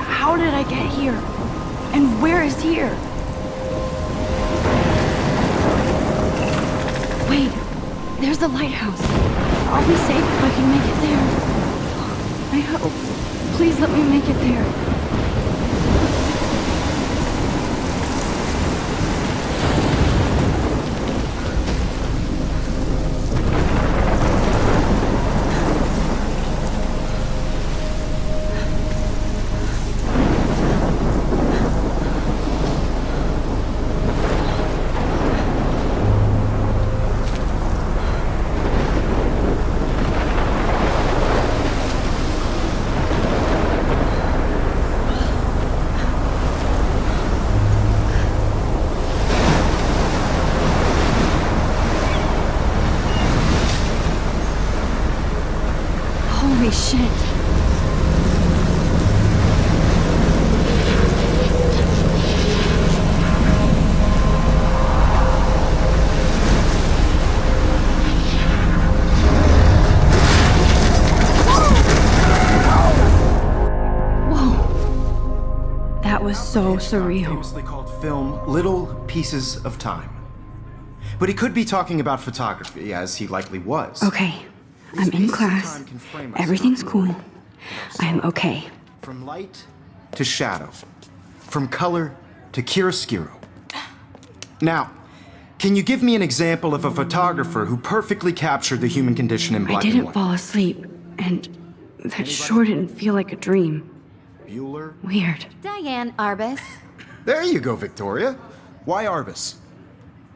How did I get here? And where is here? Wait, there's the lighthouse. I'll be safe if I can make it there. I hope. Please let me make it there. Holy shit. Whoa. That was so surreal. Famously called film Little Pieces of Time. But he could be talking about photography, as he likely was. Okay. I'm in class. Everything's cool. I am okay. From light to shadow. From color to chiaroscuro. Now, can you give me an example of a photographer who perfectly captured the human condition in black and I didn't white? fall asleep, and that sure didn't feel like a dream. Bueller? Weird. Diane Arbus. There you go, Victoria. Why Arbus?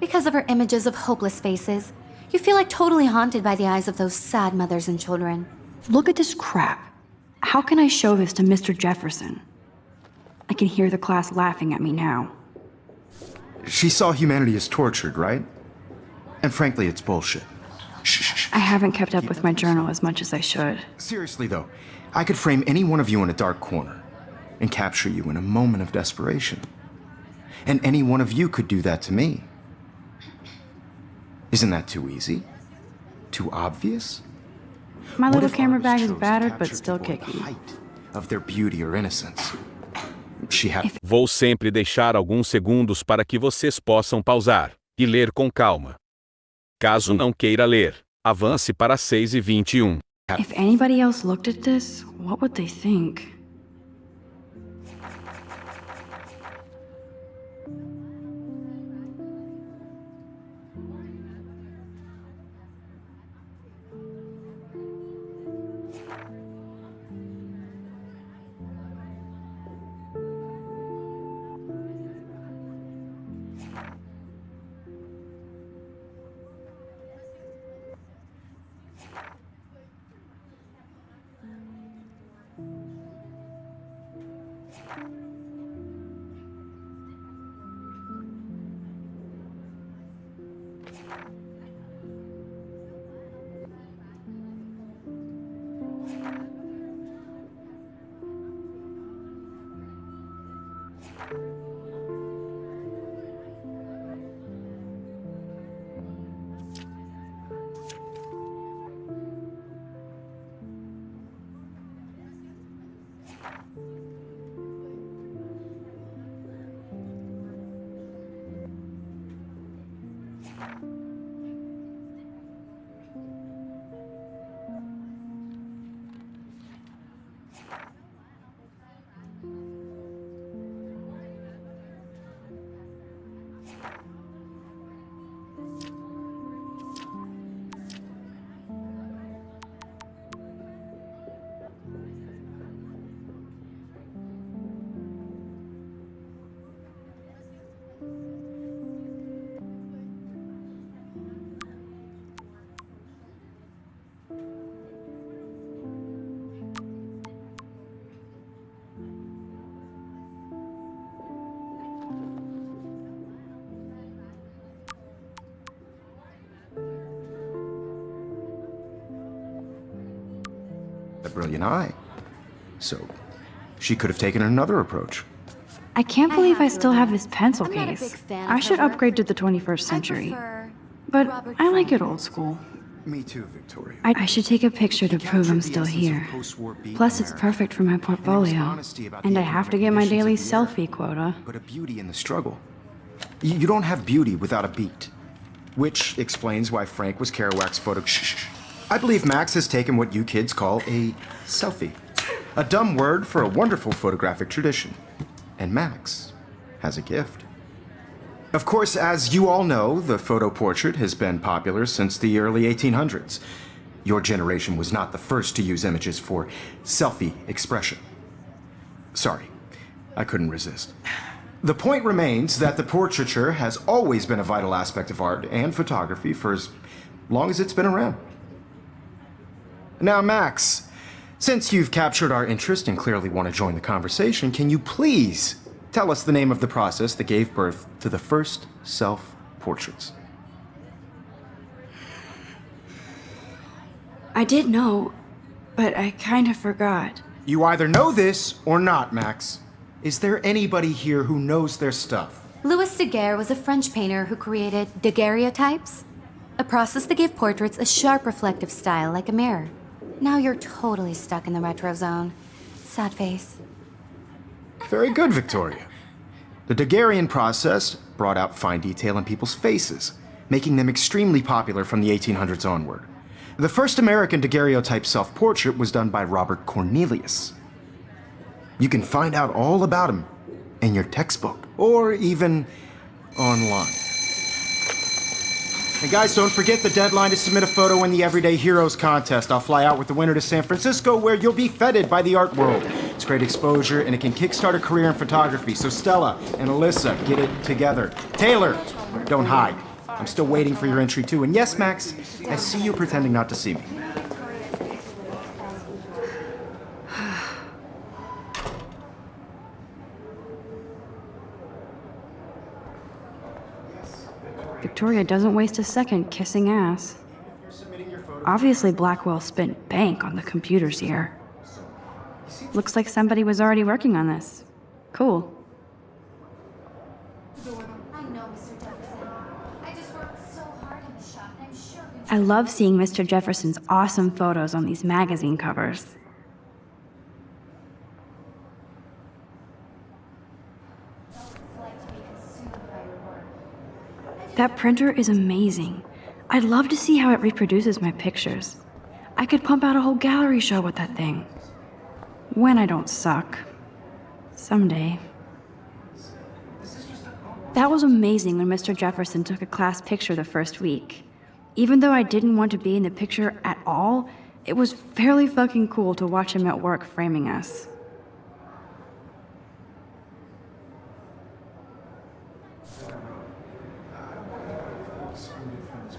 Because of her images of hopeless faces, you feel like totally haunted by the eyes of those sad mothers and children. Look at this crap. How can I show this to Mr. Jefferson? I can hear the class laughing at me now. She saw humanity as tortured, right? And frankly, it's bullshit. Shh. I haven't kept up with my journal as much as I should. Seriously, though, I could frame any one of you in a dark corner and capture you in a moment of desperation. And any one of you could do that to me. Isn't that too easy? Too obvious? My What little if camera Arbus bag is chose to battered but capture still people at the kicking. height of their beauty or innocence? She had. Vou sempre deixar alguns segundos para que vocês possam pausar e ler com calma. Caso não queira ler, avance para 6:21. If anybody else looked at this, what would they think? A brilliant eye. So, she could have taken another approach. I can't believe I still have this pencil I'm not a case. big fan I of should her work. upgrade to the 21st century. prefer But Robert I like it Frank. old school. Me too, Victoria. I should take a picture to prove I'm still here. Plus, it's perfect for my portfolio. And I have to get my daily selfie quota. But a beauty in the struggle. You don't have beauty without a beat. Which explains why Frank was Kerouac's photo. Shh. I believe Max has taken what you kids call a selfie. A dumb word for a wonderful photographic tradition. And Max has a gift. Of course, as you all know, the photo portrait has been popular since the early 1800s. Your generation was not the first to use images for selfie expression. Sorry, I couldn't resist. The point remains that the portraiture has always been a vital aspect of art and photography for as long as it's been around. Now, Max, since you've captured our interest and clearly want to join the conversation, can you please tell us the name of the process that gave birth to the first self-portraits? I did know, but I kind of forgot. You either know this or not, Max. Is there anybody here who knows their stuff? Louis Daguerre was a French painter who created daguerreotypes, a process that gave portraits a sharp reflective style like a mirror. Now you're totally stuck in the retro zone. Sad face. Very good, Victoria. The Daguerrean process brought out fine detail in people's faces, making them extremely popular from the 1800s onward. The first American daguerreotype self-portrait was done by Robert Cornelius. You can find out all about him in your textbook, or even online. And guys, don't forget the deadline to submit a photo in the Everyday Heroes contest. I'll fly out with the winner to San Francisco, where you'll be feted by the art world. It's great exposure, and it can kickstart a career in photography. So Stella and Alyssa, get it together. Taylor, don't hide. I'm still waiting for your entry too. And yes, Max, I see you pretending not to see me. Victoria doesn't waste a second kissing ass. Obviously, Blackwell spent bank on the computers here. Looks like somebody was already working on this. Cool. I know, Mr. Jefferson. I just worked so hard in the shop, and I'm sure I love seeing Mr. Jefferson's awesome photos on these magazine covers. That printer is amazing. I'd love to see how it reproduces my pictures. I could pump out a whole gallery show with that thing. When I don't suck. Someday. That was amazing when Mr. Jefferson took a class picture the first week. Even though I didn't want to be in the picture at all, it was fairly fucking cool to watch him at work framing us.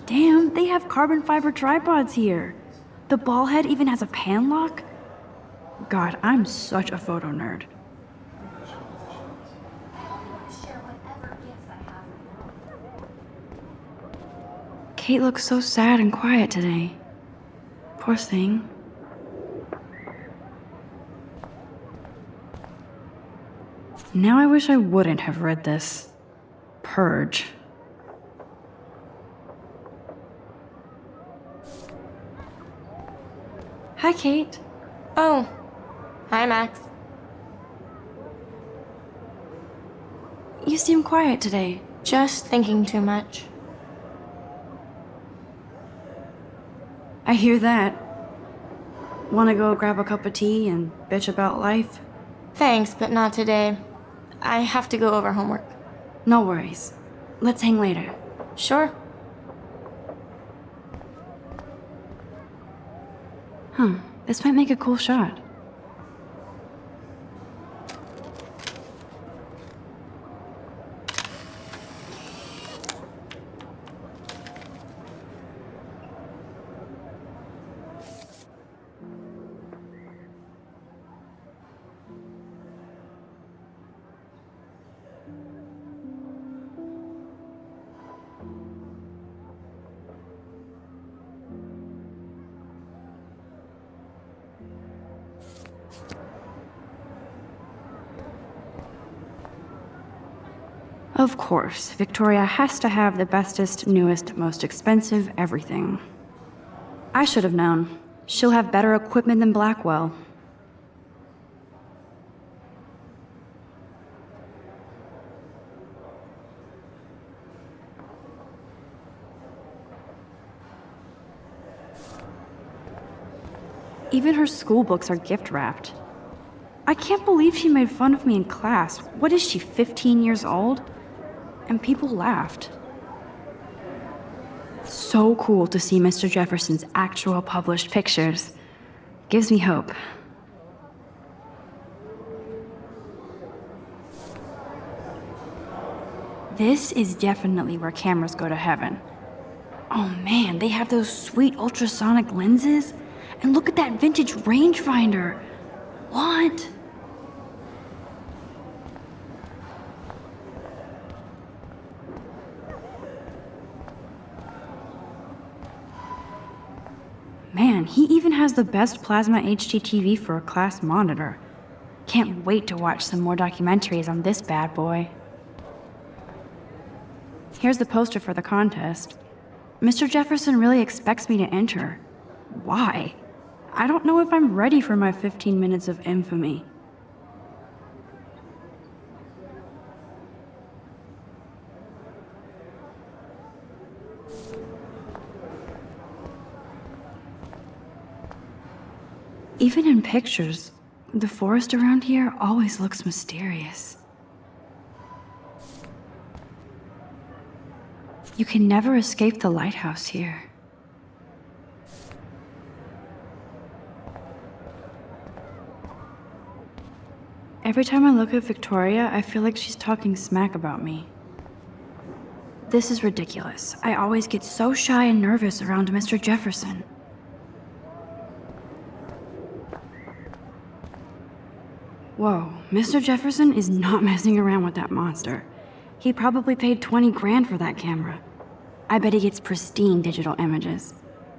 Damn, they have carbon fiber tripods here. The ball head even has a pan lock. God, I'm such a photo nerd. Kate looks so sad and quiet today. Poor thing. Now I wish I wouldn't have read this. Purge. Hi, Kate. Oh, hi, Max. You seem quiet today. Just thinking too much. I hear that. Wanna go grab a cup of tea and bitch about life? Thanks, but not today. I have to go over homework. No worries. Let's hang later. Sure. This might make a cool shot. Of course, Victoria has to have the bestest, newest, most expensive everything. I should have known. She'll have better equipment than Blackwell. Even her school books are gift-wrapped. I can't believe she made fun of me in class. What is she, 15 years old? And people laughed. So cool to see Mr. Jefferson's actual published pictures. Gives me hope. This is definitely where cameras go to heaven. Oh man, they have those sweet ultrasonic lenses. And look at that vintage rangefinder. What? Man, he even has the best plasma HDTV for a class monitor. Can't wait to watch some more documentaries on this bad boy. Here's the poster for the contest. Mr. Jefferson really expects me to enter. Why? I don't know if I'm ready for my 15 minutes of infamy. Even in pictures, the forest around here always looks mysterious. You can never escape the lighthouse here. Every time I look at Victoria, I feel like she's talking smack about me. This is ridiculous. I always get so shy and nervous around Mr. Jefferson. Whoa, Mr. Jefferson is not messing around with that monster. He probably paid 20 grand for that camera. I bet he gets pristine digital images.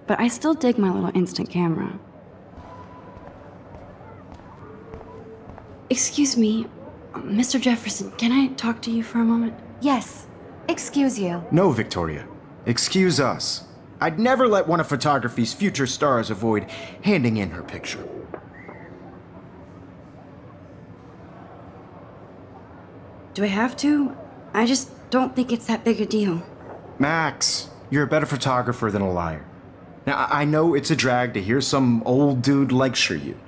But I still dig my little instant camera. Excuse me, Mr. Jefferson, can I talk to you for a moment? Yes. Excuse you. No, Victoria. Excuse us. I'd never let one of photography's future stars avoid handing in her picture. Do I have to? I just don't think it's that big a deal. Max, you're a better photographer than a liar. Now, I know it's a drag to hear some old dude lecture you,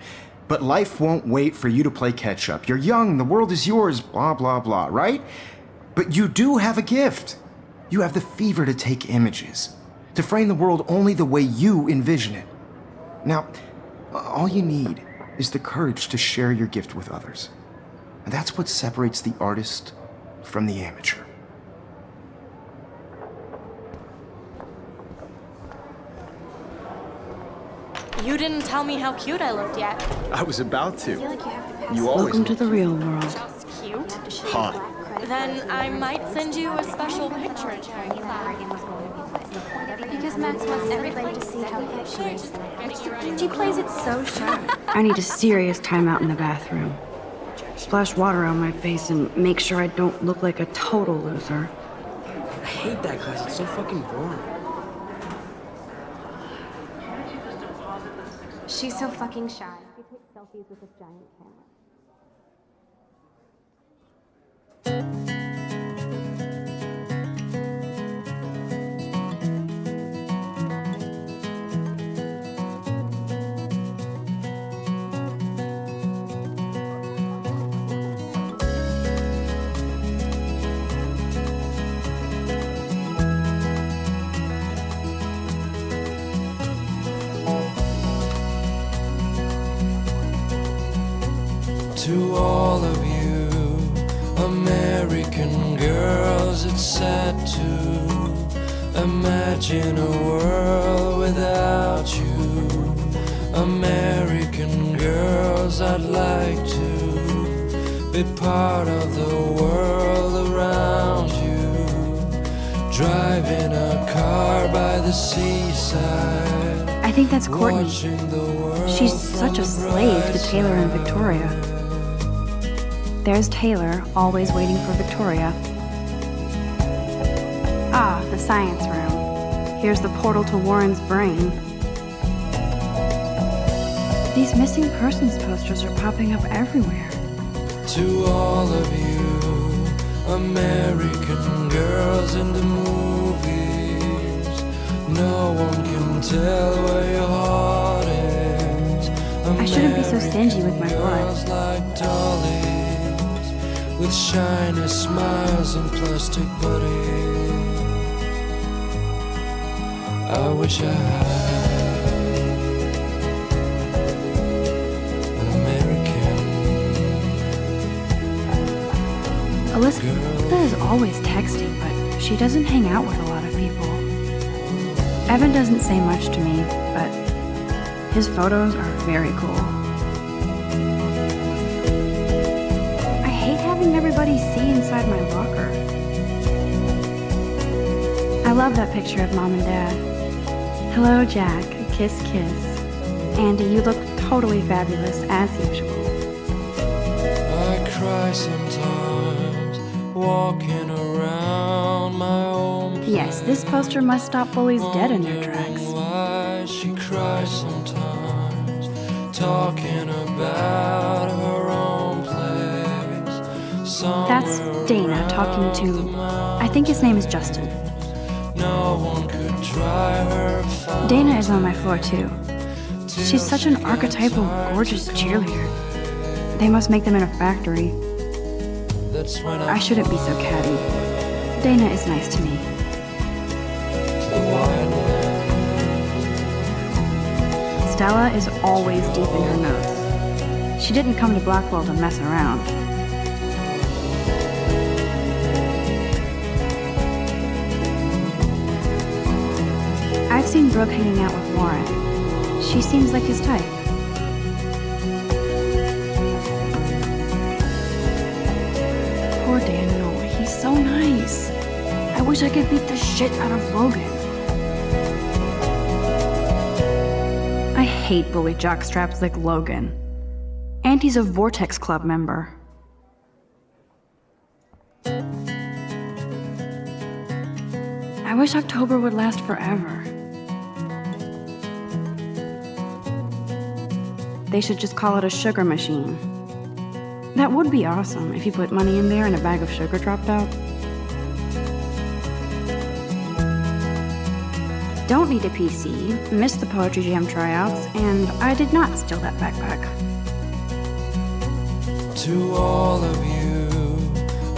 but life won't wait for you to play catch-up. You're young, the world is yours, blah, blah, blah, right? But you do have a gift. You have the fever to take images, to frame the world only the way you envision it. Now, all you need is the courage to share your gift with others. And that's what separates the artist from the amateur. You didn't tell me how cute I looked yet. I was about to. You always Welcome to the real world. Just cute? hot. Then I might send you a special picture. Because Max wants everybody to see how hip she is. She plays it so sharp. I need a serious timeout in the bathroom. Splash water on my face and make sure I don't look like a total loser. I hate that class. It's so fucking boring. She's so fucking shy. She takes selfies with this giant camera. American girls, it's sad to imagine a world without you. American girls, I'd like to be part of the world around you. Driving a car by the seaside. I think that's Courtney. She's such a slave to Taylor and Victoria. There's Taylor, always waiting for Victoria. Ah, the science room. Here's the portal to Warren's brain. These missing persons posters are popping up everywhere. To all of you, American girls in the movies, no one can tell where your heart is. I shouldn't be so stingy with my Girls blood. like dollies, with shiny smiles and plastic bodies. I wish I had an American. Alyssa is always texting, but she doesn't hang out with a lot of people. Evan doesn't say much to me, but his photos are very cool. I hate having everybody see inside my locker. I love that picture of Mom and Dad. Hello, Jack. Kiss, kiss. Andy, you look totally fabulous, as usual. I cry sometimes, walking around my own place. Yes, this poster must stop bullies dead in their tracks. Why she cries sometimes, talking about her own place. That's Dana talking to, I think his name is Justin. No one could try her fun. Dana is on my floor too. She's such an archetypal, gorgeous cheerleader. They must make them in a factory. That's when I shouldn't be so catty. Dana is nice to me. Stella is always deep in her notes. She didn't come to Blackwell to mess around. I've seen Brooke hanging out with Warren. She seems like his type. Poor Daniel, he's so nice. I wish I could beat the shit out of Logan. I hate bully jockstraps like Logan. And he's a Vortex Club member. I wish October would last forever. They should just call it a sugar machine. That would be awesome if you put money in there and a bag of sugar dropped out. Don't need a PC, missed the Poetry Jam tryouts, and I did not steal that backpack. To all of you,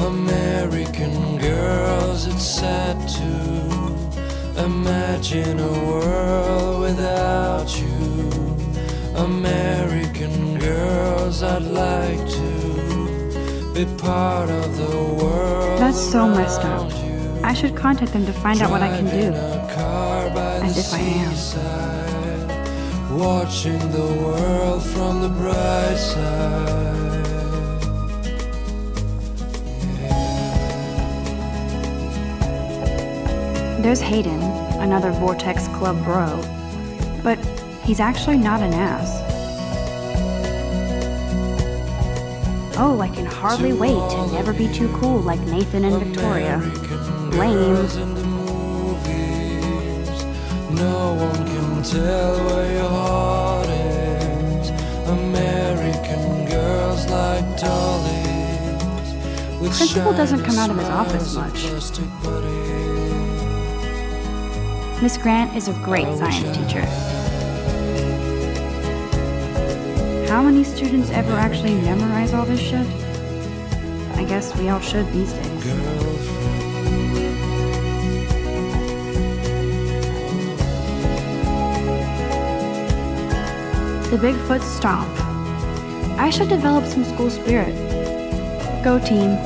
American girls, it's sad to imagine a world without you. American girls, I'd like to be part of the world. That's so messed up. I should contact them to find out what I can do. And if I am. Watching the world from the bright side. There's Hayden, another Vortex Club bro. But he's actually not an ass. Oh, I can hardly wait to never be too cool like Nathan and Victoria. Lame. No one can tell where your heart is. American girls like dollies. Principal doesn't come out of his office much. Miss Grant is a great science teacher. How many students ever actually memorize all this shit? I guess we all should these days. The Bigfoot Stomp. I should develop some school spirit. Go team.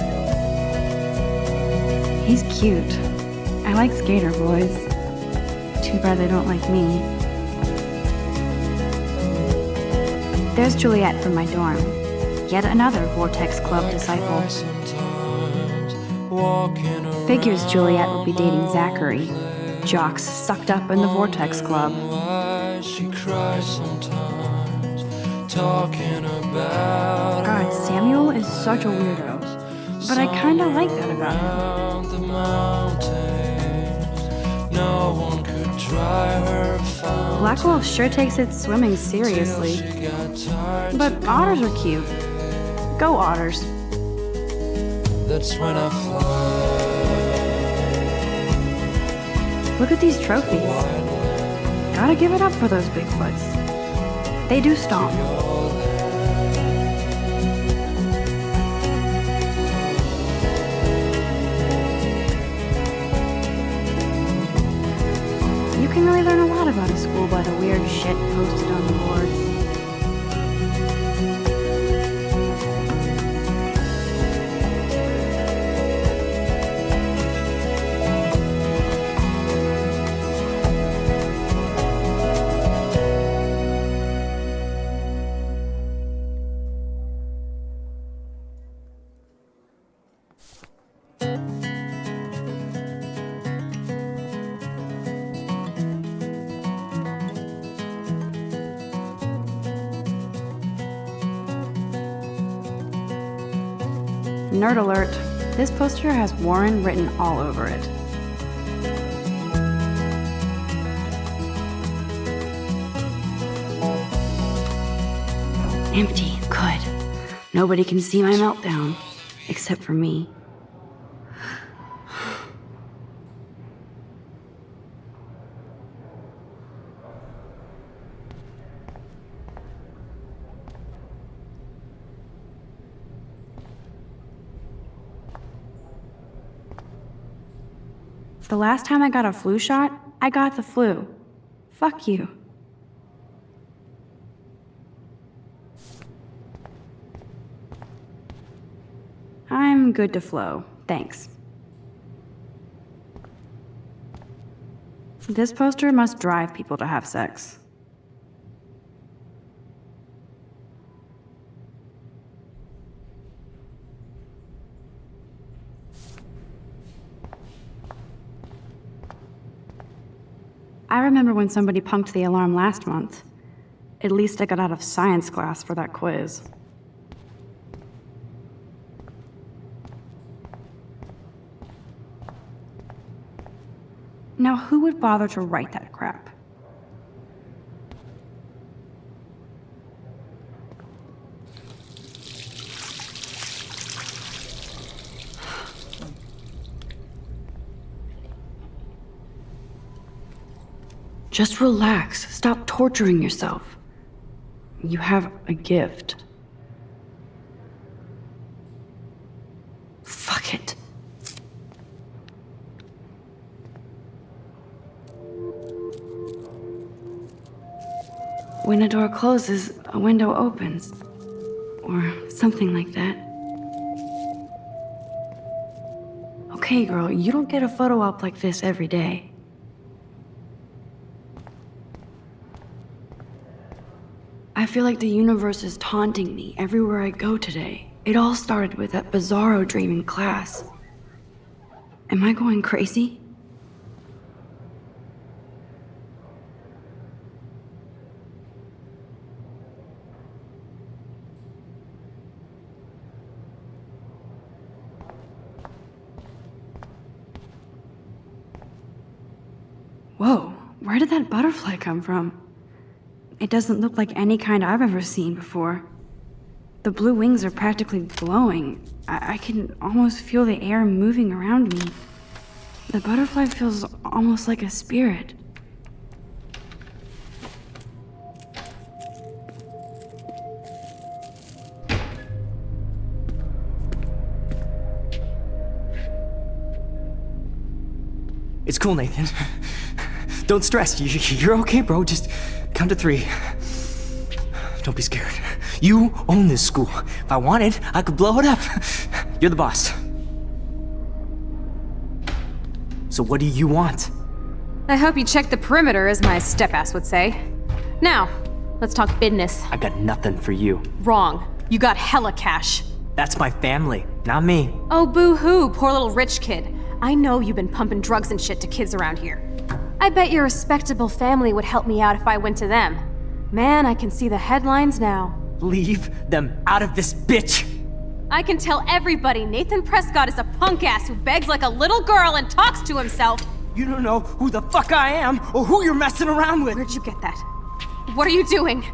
He's cute. I like skater boys. Too bad they don't like me. There's Juliet from my dorm. Yet another Vortex Club disciple. Figures Juliet would be dating Zachary, jocks sucked up in the Vortex Club. God, Samuel is such a weirdo. But I kinda like that about him. Blackwell sure takes its swimming seriously. But otters are cute. Go otters. That's when I fly. Look at these trophies. Gotta give it up for those Bigfoots. They do stomp. You can really learn a lot about a school by the weird shit posted on the boards. Nerd alert, this poster has Warren written all over it. Empty, good. Nobody can see my meltdown, except for me. The last time I got a flu shot, I got the flu. Fuck you. I'm good to flow, thanks. This poster must drive people to have sex. I remember when somebody punked the alarm last month. At least I got out of science class for that quiz. Now, who would bother to write that crap? Just relax. Stop torturing yourself. You have a gift. Fuck it. When a door closes, a window opens. Or something like that. Okay, girl, you don't get a photo op like this every day. I feel like the universe is taunting me everywhere I go today. It all started with that bizarro dream in class. Am I going crazy? Whoa, where did that butterfly come from? It doesn't look like any kind I've ever seen before. The blue wings are practically glowing. I can almost feel the air moving around me. The butterfly feels almost like a spirit. It's cool, Nathan. Don't stress. You're okay, bro. Just count to 3. Don't be scared. You own this school. If I wanted, I could blow it up. You're the boss. So what do you want? I hope you checked the perimeter, as my step-ass would say. Now, let's talk business. I got nothing for you. Wrong. You got hella cash. That's my family, not me. Oh, boo-hoo, poor little rich kid. I know you've been pumping drugs and shit to kids around here. I bet your respectable family would help me out if I went to them. Man, I can see the headlines now. Leave them out of this bitch! I can tell everybody Nathan Prescott is a punk ass who begs like a little girl and talks to himself. You don't know who the fuck I am or who you're messing around with. Where'd you get that? What are you doing?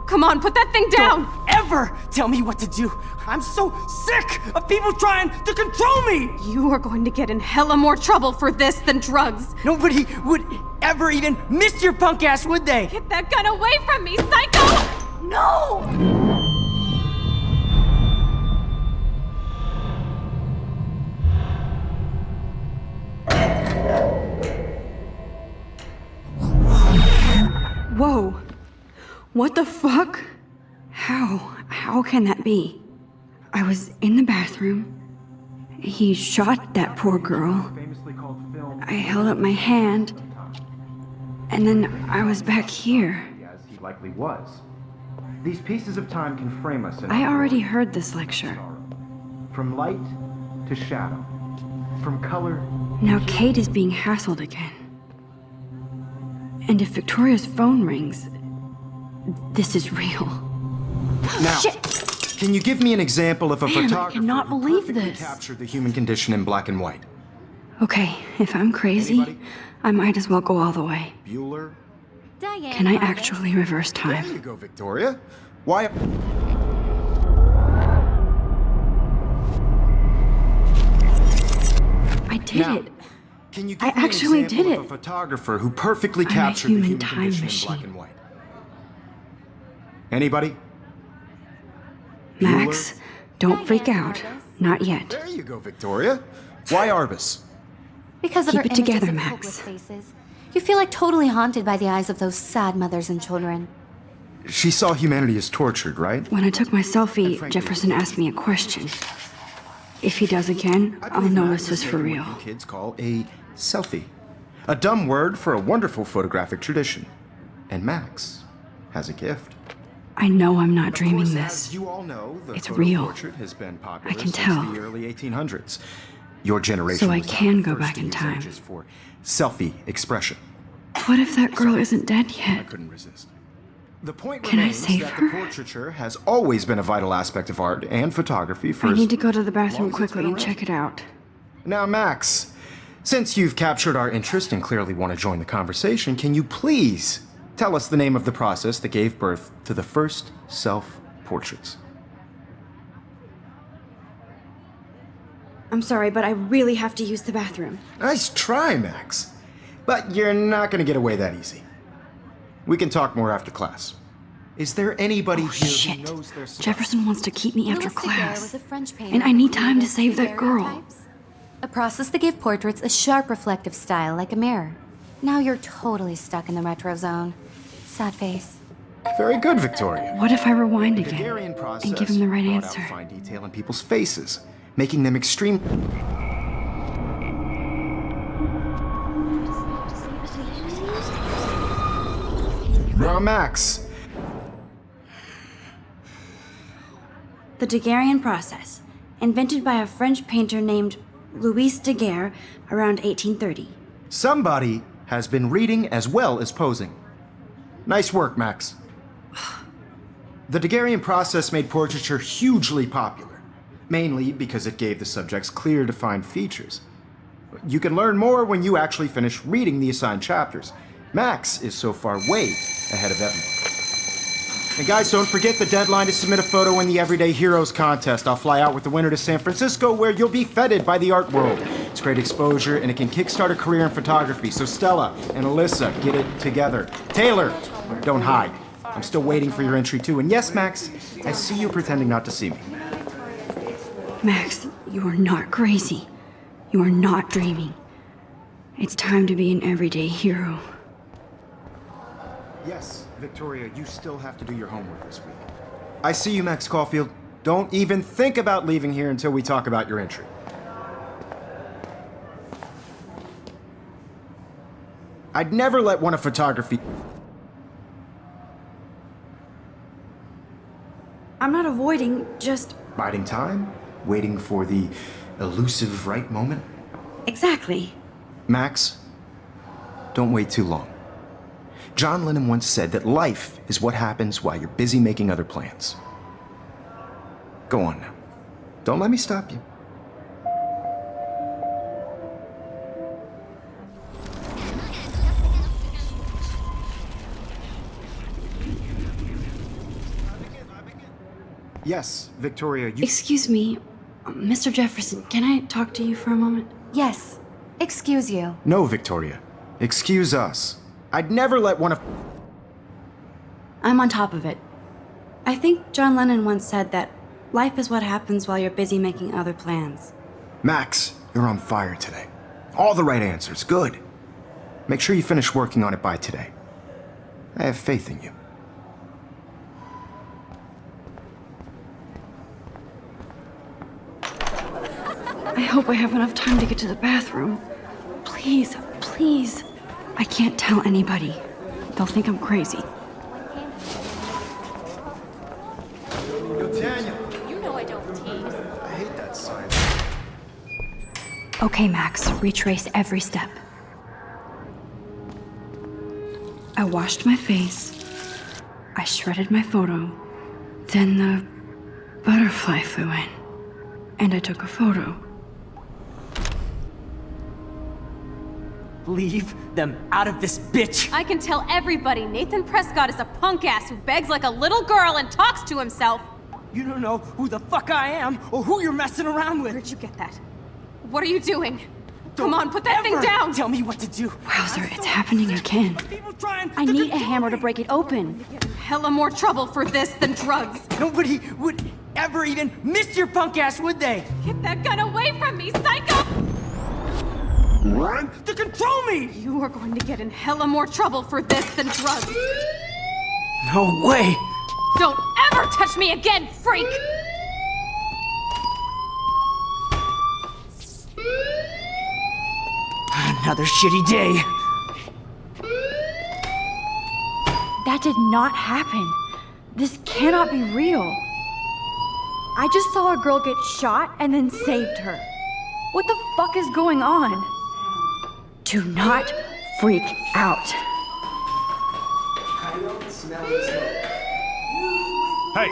Come on, put that thing down! Don't ever tell me what to do! I'm so sick of people trying to control me! You are going to get in hella more trouble for this than drugs. Nobody would ever even miss your punk ass, would they? Get that gun away from me, psycho! No! Whoa. What the fuck? How can that be? I was in the bathroom. He shot that poor girl. I held up my hand. And then I was back here. As he likely was. These pieces of time can frame us in I already heard this lecture. From light to shadow. From color. Now Kate is being hassled again. And if Victoria's phone rings, this is real. Now, Shit! can you give me an example of a Man, I photographer cannot who believe perfectly this. captured the human condition in black and white? Okay, if I'm crazy, Anybody? I might as well go all the way. Bueller? Diane Can I Marcus. actually reverse There time? you go, Victoria. Why? I did Now, it. Can you I give me actually an example did of it. a photographer who perfectly I'm a captured the human human time condition in black machine. and white? Anybody? Max, don't freak out. Not yet. There you go, Victoria. Why Arbus? Because of Keep her it images together, of Max. hopeless faces. You feel like totally haunted by the eyes of those sad mothers and children. She saw humanity as tortured, right? When I took my selfie, Jefferson asked me a question. If he does again, I I'll believe know Max this is has for taken real. what you kids call a selfie. A dumb word for a wonderful photographic tradition. And Max has a gift. I know I'm not Of dreaming course, this. as you all know, the It's photo real. portrait has been popular I can since tell. the early 1800s. Your generation So I was not can the go first back to in use time. images for selfie expression. What if that girl isn't dead I yet? couldn't resist. The point Can I remains save that her? the portraiture has always been a vital aspect of art and photography for I as need to go to the long bathroom as it's quickly been and around. check it out. Now, Max, since you've captured our interest and clearly want to join the conversation, can you please tell us the name of the process that gave birth to the first self-portraits? I'm sorry, but I really have to use the bathroom. Nice try, Max. But you're not going to get away that easy. We can talk more after class. Is there anybody Oh, here shit. who knows their stuff? Jefferson wants to keep me after Louis Daguerre class. was a French painter And I who need time to created save that girl. daguerreotypes, a process that gave portraits a sharp reflective style like a mirror. Now you're totally stuck in the retro zone. Sad face. Very good, Victoria. What if I rewind The again Daguerrean process and give him the right brought answer? out fine detail in people's faces, making them extreme. Now, Max, The Daguerrean process, invented by a French painter named Louis Daguerre around 1830. somebody has been reading as well as posing. Nice work, Max. The Daguerrean process made portraiture hugely popular, mainly because it gave the subjects clear, defined features. You can learn more when you actually finish reading the assigned chapters. Max is so far way ahead of everyone. And guys, don't forget the deadline to submit a photo in the Everyday Heroes contest. I'll fly out with the winner to San Francisco, where you'll be feted by the art world. It's great exposure, and it can kickstart a career in photography. So Stella and Alyssa, get it together. Taylor, don't hide. I'm still waiting for your entry too. And yes, Max, I see you pretending not to see me. Max, you are not crazy. You are not dreaming. It's time to be an everyday hero. Yes, Victoria, you still have to do your homework this week. I see you, Max Caulfield. Don't even think about leaving here until we talk about your entry. I'd never let one of photography... I'm not avoiding, just... Biding time? Waiting for the elusive right moment? Exactly. Max, don't wait too long. John Lennon once said that life is what happens while you're busy making other plans. Go on now. Don't let me stop you. Yes, Victoria, you... Excuse me, Mr. Jefferson, can I talk to you for a moment? Yes. Excuse you. No, Victoria. Excuse us. I'd never let one of... I'm on top of it. I think John Lennon once said that life is what happens while you're busy making other plans. Max, you're on fire today. All the right answers. Good. Make sure you finish working on it by today. I have faith in you. I hope I have enough time to get to the bathroom. Please, please. I can't tell anybody. They'll think I'm crazy. Daniel. You know I don't tease. I hate that sign. Okay, Max, retrace every step. I washed my face. I shredded my photo. Then the butterfly flew in. And I took a photo. Leave them out of this bitch! I can tell everybody Nathan Prescott is a punk ass who begs like a little girl and talks to himself. You don't know who the fuck I am or who you're messing around with. Where'd you get that? What are you doing? Come on, put that thing down! Tell me what to do. Wowzer, it's happening again. I need a hammer to break it open. Hella more trouble for this than drugs. Nobody would ever even miss your punk ass, would they? Get that gun away from me, psycho! What? To control me! You are going to get in hella more trouble for this than drugs. No way! Don't ever touch me again, freak! Another shitty day. That did not happen. This cannot be real. I just saw a girl get shot and then saved her. What the fuck is going on? Do not freak out. Hey,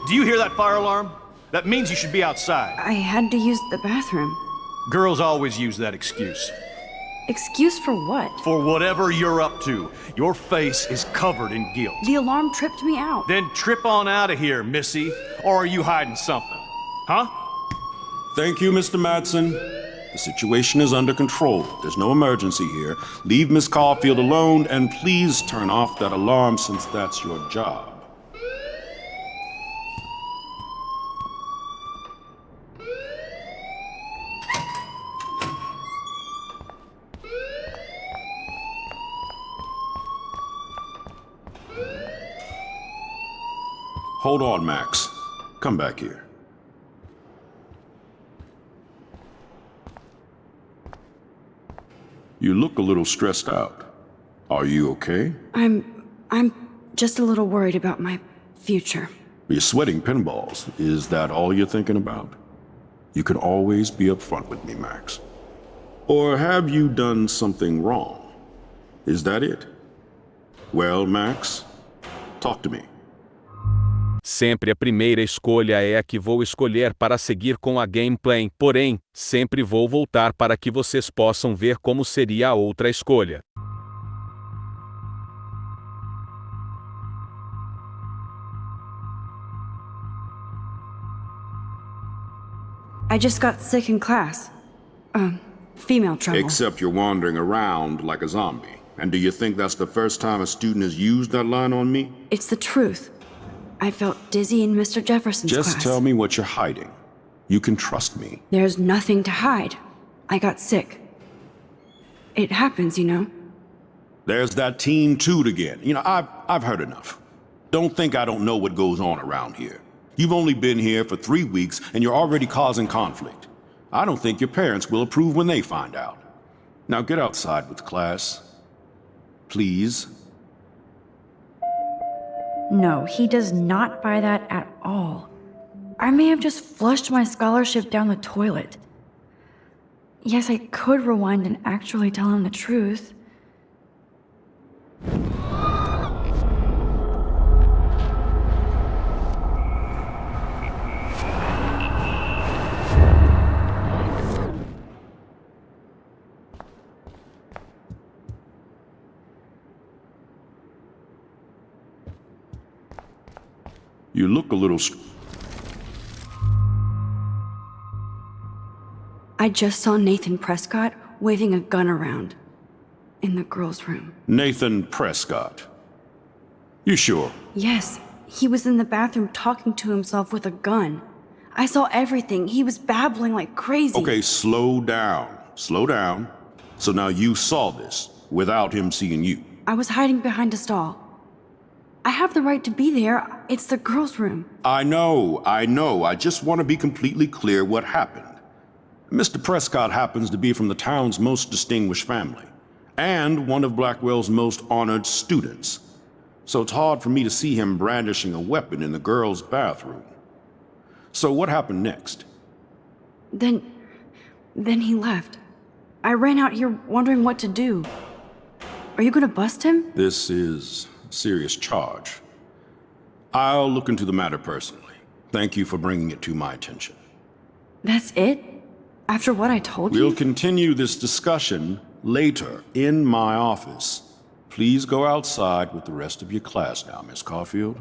do you hear that fire alarm? That means you should be outside. I had to use the bathroom. Girls always use that excuse. Excuse for what? For whatever you're up to, your face is covered in guilt. The alarm tripped me out. Then trip on out of here, Missy. Or are you hiding something? Huh? Thank you, Mr. Madsen. The situation is under control. There's no emergency here. Leave Miss Caulfield alone, and please turn off that alarm since that's your job. Hold on, Max. Come back here. You look a little stressed out. Are you okay? I'm just a little worried about my future. You're sweating pinballs. Is that all you're thinking about? You can always be upfront with me, Max. Or have you done something wrong? Is that it? Well, Max, talk to me. Sempre a primeira escolha é a que vou escolher para seguir com a gameplay, porém, sempre vou voltar para que vocês possam ver como seria a outra escolha. I just got sick in class. Female trouble. Except you're wandering around like a zombie. And do you think that's the first time a student has used that line on me? It's the truth. I felt dizzy in Mr. Jefferson's class. Just tell me what you're hiding. You can trust me. There's nothing to hide. I got sick. It happens, you know. There's that Team Toot again. You know, I've heard enough. Don't think I don't know what goes on around here. You've only been here for 3 weeks and you're already causing conflict. I don't think your parents will approve when they find out. Now get outside with class. please? No, he does not buy that at all. I may have just flushed my scholarship down the toilet. Yes, I could rewind and actually tell him the truth. You look a little... I just saw Nathan Prescott waving a gun around in the girls' room. Nathan Prescott. You sure? Yes, he was in the bathroom talking to himself with a gun. I saw everything. He was babbling like crazy. Okay, slow down. Slow down. So now you saw this without him seeing you. I was hiding behind a stall. I have the right to be there. It's the girls' room. I know. I just want to be completely clear what happened. Mr. Prescott happens to be from the town's most distinguished family, and one of Blackwell's most honored students. So it's hard for me to see him brandishing a weapon in the girls' bathroom. So what happened next? Then he left. I ran out here wondering what to do. Are you gonna bust him? This is a serious charge. I'll look into the matter personally. Thank you for bringing it to my attention. That's it? After what I told you? We'll continue this discussion later in my office. Please go outside with the rest of your class now, Miss Caulfield.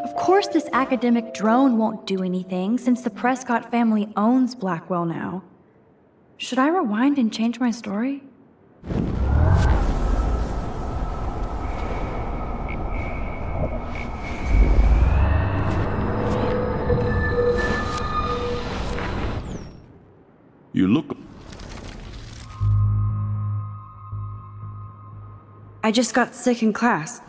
Of course this academic drone won't do anything since the Prescott family owns Blackwell now. Should I rewind and change my story? You look... I just got sick in class.